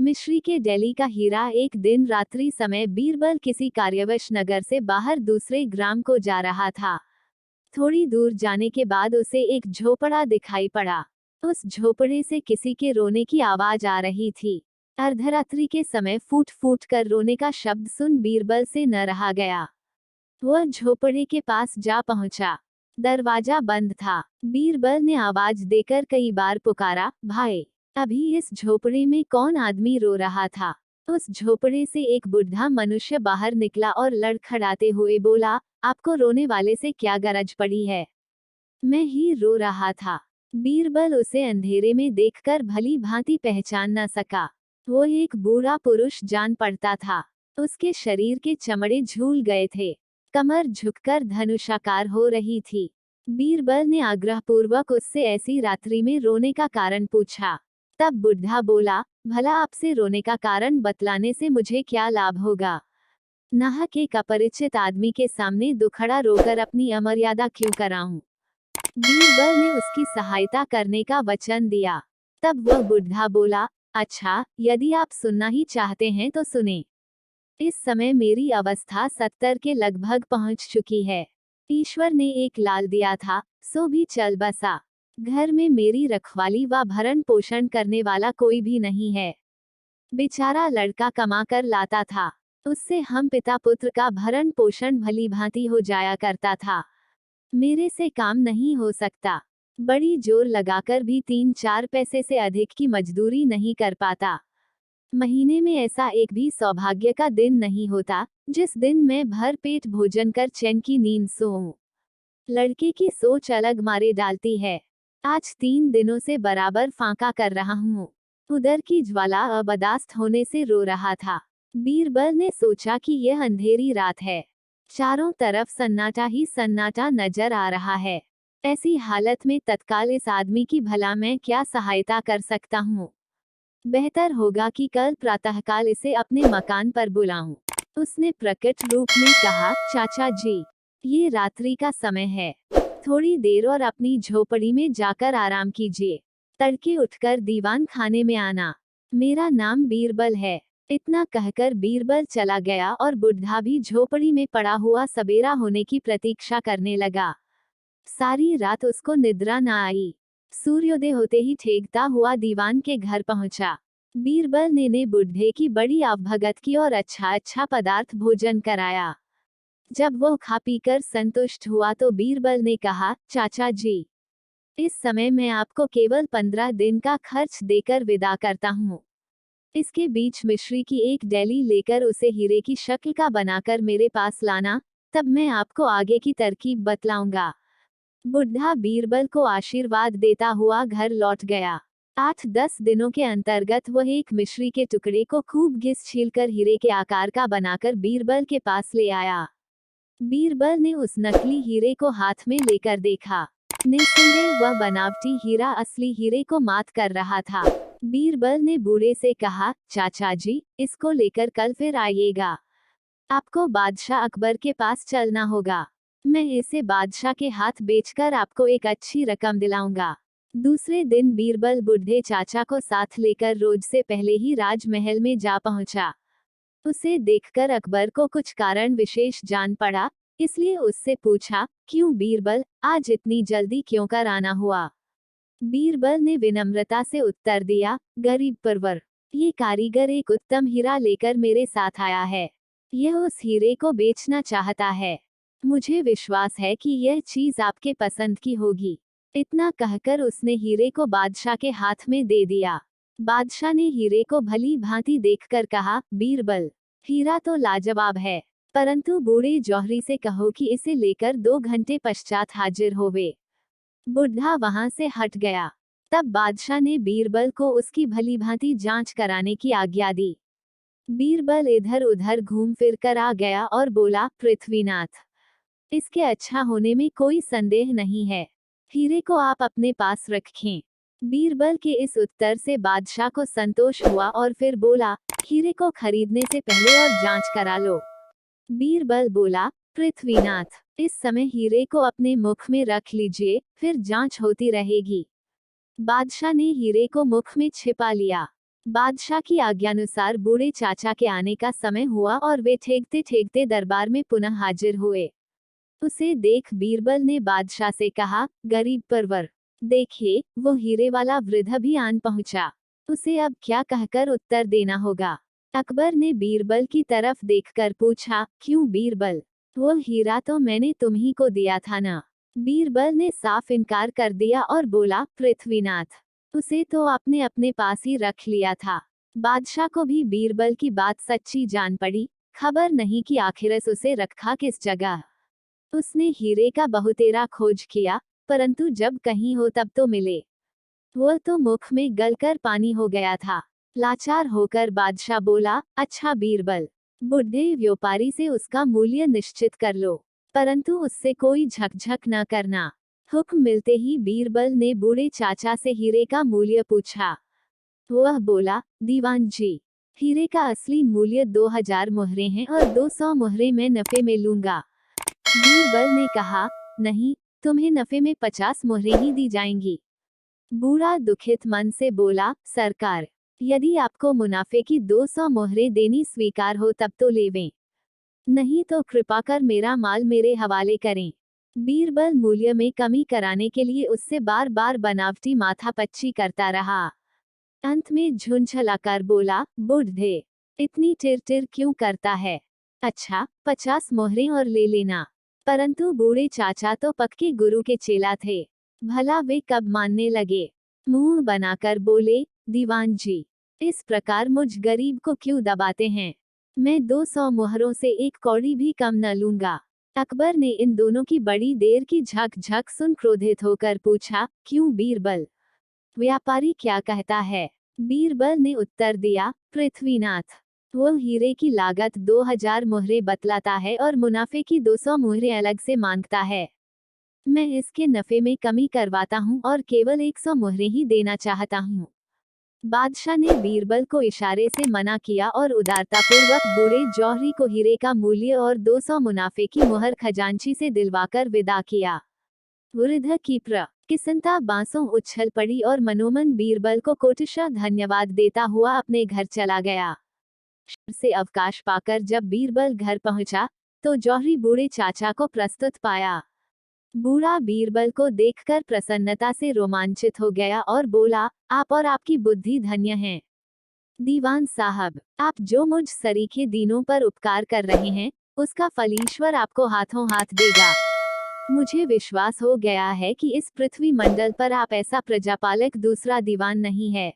मिस्री के दिल्ली का हीरा। एक दिन रात्रि समय बीरबल किसी कार्यवश नगर से बाहर दूसरे ग्राम को जा रहा था। थोड़ी दूर जाने के बाद उसे एक झोपड़ा दिखाई पड़ा। उस झोपड़े से किसी के रोने की आवाज आ रही थी। अर्धरात्रि के समय फूट फूट कर रोने का शब्द सुन बीरबल से न रहा गया। वह झोपड़े के पास जा पहुंचा। दरवाजा बंद था। बीरबल ने आवाज देकर कई बार पुकारा, भाई। अभी इस झोपड़े में कौन आदमी रो रहा था। उस झोपड़े से एक बुढ़ा मनुष्य बाहर निकला और लड़खड़ाते हुए बोला, आपको रोने वाले से क्या गरज पड़ी है। मैं ही रो रहा था। बीरबल उसे अंधेरे में देखकर भली भांति पहचान न सका। वो एक बूढ़ा पुरुष जान पड़ता था। उसके शरीर के चमड़े झूल गए थे। कमर झुककर धनुषाकार हो रही थी। बीरबल ने आग्रहपूर्वक उससे ऐसी रात्रि में रोने का कारण पूछा। तब बुढ़ा बोला, भला आपसे रोने का कारण बतलाने से मुझे क्या लाभ होगा। नाहक एक अपरिचित आदमी के सामने दुखड़ा रोकर अपनी अमर्यादा क्यों कराऊं। बीरबल ने उसकी सहायता करने का वचन दिया। तब वह बुढ़ा बोला, अच्छा, यदि आप सुनना ही चाहते हैं तो सुने। इस समय मेरी अवस्था 70 के लगभग पहुंच चुकी है। ईश्वर ने एक लाल दिया था, सो भी चल बसा। घर में मेरी रखवाली व भरण पोषण करने वाला कोई भी नहीं है। बेचारा लड़का कमा कर लाता था। उससे हम पिता पुत्र का भरण पोषण भली भांति हो जाया करता था। मेरे से काम नहीं हो सकता। बड़ी जोर लगाकर भी 3-4 पैसे से अधिक की मजदूरी नहीं कर पाता। महीने में ऐसा एक भी सौभाग्य का दिन नहीं होता जिस दिन मैं भर पेट भोजन कर चैन की नींद सोऊं। लड़के की सोच अलग मारे डालती है। आज 3 दिनों से बराबर फांका कर रहा हूँ। उदर की ज्वाला अबर्दाश्त होने से रो रहा था। बीरबल ने सोचा कि यह अंधेरी रात है। चारों तरफ सन्नाटा ही सन्नाटा नजर आ रहा है। ऐसी हालत में तत्काल इस आदमी की भला मैं क्या सहायता कर सकता हूँ। बेहतर होगा कि कल प्रातःकाल इसे अपने मकान पर बुलाऊं। उसने प्रकट रूप में कहा, चाचा जी, ये रात्रि का समय है। थोड़ी देर और अपनी झोपड़ी में जाकर आराम कीजिए। तड़के उठकर दीवान खाने में आना। मेरा नाम बीरबल है। इतना कहकर बीरबल चला गया और बुढ़ा भी झोपड़ी में पड़ा हुआ सबेरा होने की प्रतीक्षा करने लगा। सारी रात उसको निद्रा न आई। सूर्योदय होते ही ठेकता हुआ दीवान के घर पहुंचा। बीरबल ने बुढ़े की बड़ी आवभगत की और अच्छा अच्छा पदार्थ भोजन कराया। जब वो खा पीकर संतुष्ट हुआ तो बीरबल ने कहा, चाचा जी, इस समय मैं आपको केवल 15 दिन का खर्च देकर विदा करता हूँ। इसके बीच मिश्री की एक डेली लेकर उसे हीरे की शक्ल का बनाकर मेरे पास लाना, तब मैं आपको आगे की तरकीब बतलाऊंगा। बुढ़ा बीरबल को आशीर्वाद देता हुआ घर लौट गया। 8-10 दिनों के अंतर्गत वह एक मिश्री के टुकड़े को खूब घिस छीलकर हीरे के आकार का बनाकर बीरबल के पास ले आया। बीरबल ने उस नकली हीरे को हाथ में लेकर देखा। निस्संदेह वह बनावटी हीरा असली हीरे को मात कर रहा था। बीरबल ने बूढ़े से कहा, चाचा जी, इसको लेकर कल फिर आइएगा। आपको बादशाह अकबर के पास चलना होगा। मैं इसे बादशाह के हाथ बेचकर आपको एक अच्छी रकम दिलाऊंगा। दूसरे दिन बीरबल बुढ़े चाचा को साथ लेकर रोज से पहले ही राजमहल में जा पहुंचा। उसे देखकर अकबर को कुछ कारण विशेष जान पड़ा, इसलिए उससे पूछा, क्यों बीरबल, आज इतनी जल्दी क्यों कर आना हुआ। बीरबल ने विनम्रता से उत्तर दिया, गरीब परवर, ये कारीगर एक उत्तम हीरा लेकर मेरे साथ आया है। यह उस हीरे को बेचना चाहता है। मुझे विश्वास है कि यह चीज आपके पसंद की होगी। इतना कहकर उसने हीरे को बादशाह के हाथ में दे दिया। बादशाह ने हीरे को भली भांति देखकर कहा, बीरबल, हीरा तो लाजवाब है, परंतु बूढ़े जौहरी से कहो कि इसे लेकर 2 घंटे पश्चात हाजिर होवे। बुढ़ा वहां से हट गया। तब बादशाह ने बीरबल को उसकी भली भांति जांच कराने की आज्ञा दी। बीरबल इधर उधर घूम फिर कर आ गया और बोला, पृथ्वीनाथ, इसके अच्छा होने में कोई संदेह नहीं है। हीरे को आप अपने पास रखें। बीरबल के इस उत्तर से बादशाह को संतोष हुआ और फिर बोला, हीरे को खरीदने से पहले और जांच करा लो। बीरबल बोला, पृथ्वीनाथ, इस समय हीरे को अपने मुख में रख लीजिए, फिर जांच होती रहेगी। बादशाह ने हीरे को मुख में छिपा लिया। बादशाह की आज्ञानुसार बूढ़े चाचा के आने का समय हुआ और वे ठेकते ठेकते दरबार में पुनः हाजिर हुए। उसे देख बीरबल ने बादशाह से कहा, गरीब परवर, देखिए वो हीरे वाला वृद्ध भी आन पहुंचा। उसे अब क्या कहकर उत्तर देना होगा। अकबर ने बीरबल की तरफ देखकर पूछा, क्यों बीरबल, वो हीरा तो मैंने तुम्ही को दिया था ना। बीरबल ने साफ इनकार कर दिया और बोला, पृथ्वीनाथ, उसे तो आपने अपने पास ही रख लिया था। बादशाह को भी बीरबल की बात सच्ची जान पड़ी। खबर नहीं कि आखिर उसे रखा किस जगह। उसने हीरे का बहुतेरा खोज किया, परंतु जब कहीं हो तब तो मिले। वह तो मुख में गलकर पानी हो गया था। लाचार होकर बादशाह बोला, अच्छा बीरबल, बुढ़े व्यापारी से उसका मूल्य निश्चित कर लो, परंतु उससे कोई झकझक न करना। हुक्म मिलते ही बीरबल ने बूढ़े चाचा से हीरे का मूल्य पूछा। वह बोला, दीवान जी, हीरे का असली मूल्य 2000 मुहरे हैं और 200 मुहरे मैं नफे में लूंगा। बीरबल ने कहा, नहीं, तुम्हें नफे में 50 मुहरे ही दी जाएंगी। बूढ़ा दुखित मन से बोला, सरकार, यदि आपको मुनाफे की 200 मुहरे देनी स्वीकार हो तब तो लेवें, नहीं तो कृपा कर मेरा माल मेरे हवाले करें। बीरबल मूल्य में कमी कराने के लिए उससे बार बार बनावटी माथापच्ची करता रहा। अंत में झुंझलाकर बोला, बुढ़े, इतनी टिर टिर क्यों करता है। अच्छा, 50 मोहरे और ले लेना। परंतु बूढ़े चाचा तो पक्के गुरु के चेला थे, भला वे कब मानने लगे। मुंह बनाकर बोले, दीवान जी, इस प्रकार मुझ गरीब को क्यों दबाते हैं। मैं 200 मोहरों से एक कौड़ी भी कम न लूंगा। अकबर ने इन दोनों की बड़ी देर की झक झक सुन क्रोधित होकर पूछा, क्यों बीरबल, व्यापारी क्या कहता है। बीरबल ने उत्तर दिया, पृथ्वीनाथ, वो हीरे की लागत 2000 मुहरे बतलाता है और मुनाफे की 200 मुहरे अलग से मांगता है। मैं इसके नफे में कमी करवाता हूँ और केवल 100 मुहरे ही देना चाहता हूँ। बादशाह ने बीरबल को इशारे से मना किया और उदारतापूर्वक बूढ़े जौहरी को हीरे का मूल्य और 200 मुनाफे की मुहर खजांची से दिलवाकर विदा किया। वृद्ध की किसनता बांसों उछल पड़ी और मनोमन बीरबल को कोटिशा धन्यवाद देता हुआ अपने घर चला गया। से अवकाश पाकर जब बीरबल घर पहुंचा, तो जौहरी बूढ़े चाचा को प्रस्तुत पाया। बूढ़ा बीरबल को देखकर प्रसन्नता से रोमांचित हो गया और बोला, आप और आपकी बुद्धि धन्य हैं। दीवान साहब, आप जो मुझ सरीखे दीनों पर उपकार कर रहे हैं, उसका फल ईश्वर आपको हाथों हाथ देगा। मुझे विश्वास हो गया है कि इस पृथ्वी मंडल पर आप ऐसा प्रजापालक दूसरा दीवान नहीं है।